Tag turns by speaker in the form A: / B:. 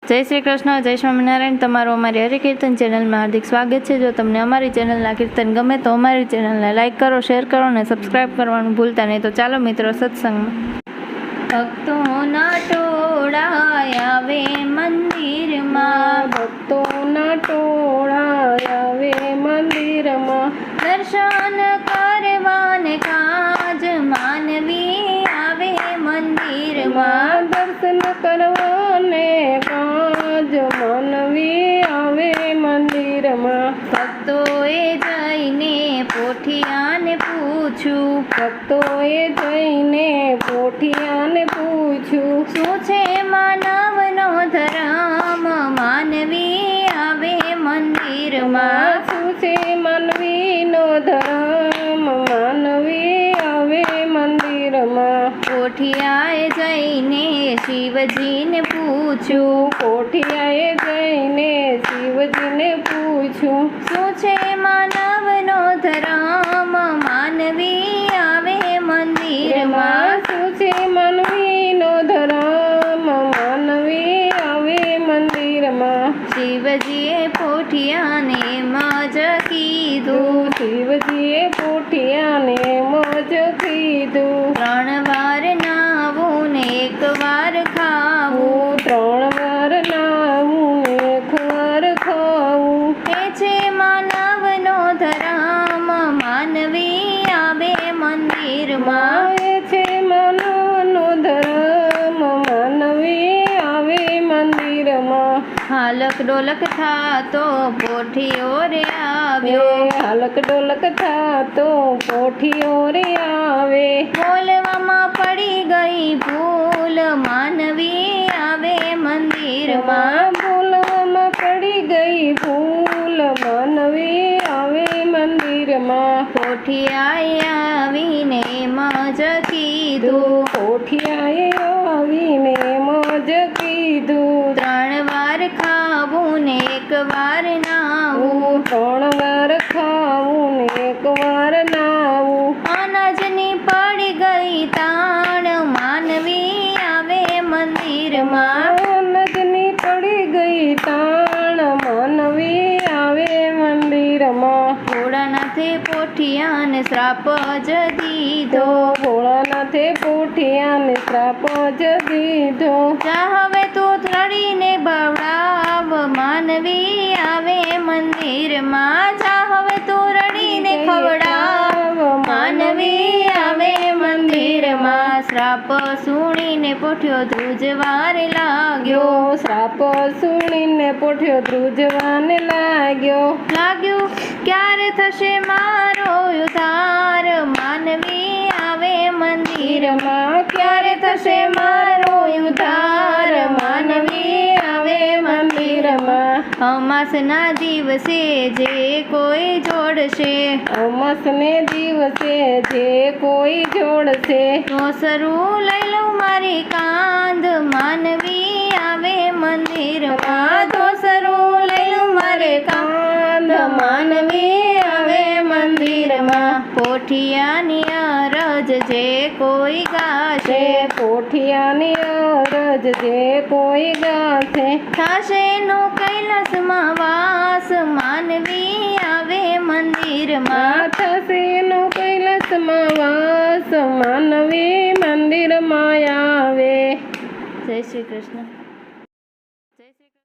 A: જય શ્રી કૃષ્ણ, જય સ્વામિનારાયણ। તમારું અમારી હરિકીર્તન ચેનલમાં હાર્દિક સ્વાગત છે। જો તમને અમારી ચેનલના કીર્તન ગમે તો અમારી ચેનલને લાઇક કરો, શેર કરો અને સબસ્ક્રાઈબ કરવાનું ભૂલતા નહીં। તો ચાલો મિત્રો સત્સંગમાં। ભક્તોના ટોળા આવે મંદિરમાં,
B: ભક્તોના ટોળા આવે મંદિરમાં,
A: દર્શન કરવાને કાજ માનવી આવે મંદિરમાં,
B: દર્શન કરવાને કાજ માનવી આવે મંદિરમાં।
A: ભક્તોએ જઈને પોઠિયાને પૂછ્યું,
B: ભક્તોએ જઈને પોઠિયાને પૂછ્યું,
A: શું છે માનવનો ધર્મ માનવી આવે મંદિરમાં,
B: શું છે માનવીનો ધર્મ માનવી આવે મંદિરમાં।
A: પોઠિયાએ જઈને શિવજીને પૂછ્યું,
B: પોઠિયાએ જઈને શિવજીને પૂછ્યું,
A: શું છે માનવનો ધર્મ માનવી આવે મંદિરમાં,
B: શું છે માનવીનો ધર્મ માનવી આવે મંદિરમાં।
A: શિવજીએ પોઠિયાને મજ કીધું,
B: શિવજીએ પોઠિયાને મજ કીધું,
A: 3 વાર નાવું ને 1 વાર ખાવું,
B: 3 વાર નાવું ને 1 વાર ખાવું,
A: એ છે માનવનો ધર્મ માનવી આવે મંદિરમાં,
B: એ છે માનવનો ધર્મ માનવી આવે મંદિરમાં।
A: હાલક ડોલક થાતો પોઠિયો રે આવ્યો,
B: હાલક ડોલક થાતો પોઠિયો રે આવે,
A: બોલવામાં પડી ગઈ ભૂલ માનવી આવે મંદિરમાં,
B: બોલવામાં પડી ગઈ ભૂલ માનવી આવે મંદિરમાં।
A: પોઠિયાએ આવીને મજ કીધું,
B: પોઠિયાએ આવીને મજ કીધું,
A: 3 વાર ખાવું ને 1 વાર નાવું,
B: 3 વાર ખાવું ને 1 વાર નાવું,
A: અનાજની પડી ગઈ તાણ માનવી આવે મંદિરમાં,
B: નજની પડી ગઈ તાણ માનવી આવે મંદિરમાં।
A: ભોળાનાથે પોઠિયાને શ્રાપ જ દીધો,
B: ભોળાનાથે પોઠિયાને શ્રાપ જ દીધો,
A: જા હવે તું રડીને ભવડાવ માનવી આવે મંદિરમાં, જા હવે તું રડીને ખવડાવ માનવી આવે મંદિરમાં। શ્રાપ સુણીને પોઠિયો ધ્રુજવારે લાગ્યો,
B: શ્રાપ સુણીને પોઠિયો ધ્રુજવાને લાગ્યું,
A: ક્યારે થશે મારો ઉદ્ધાર માનવી આવે મંદિરમાં, ક્યારે થશે મારો ઉદ્ધાર માનવી આવે મંદિરમાં। અમાસના દિવસે જે કોઈ જોડશે,
B: અમાસને દિવસે જે કોઈ જોડશે,
A: તો સરું લઈ લઉં મારી કાંધ માનવી આવે મંદિરમાં, તો સરું લઈ લઉં મારે કાંધ માનવી આવે મંદિરમાં। પોઠિયાની અરજ જે કોઈ ગાશે,
B: પોઠિયાની અરજ જે કોઈ ગાશે,
A: થશે નો કૈલાસમાં વાસ માનવી આવે મંદિરમાં,
B: થશે નો કૈલાસમાં વાસ માનવી મંદિરમાં આવે।
A: જય શ્રી કૃષ્ણ।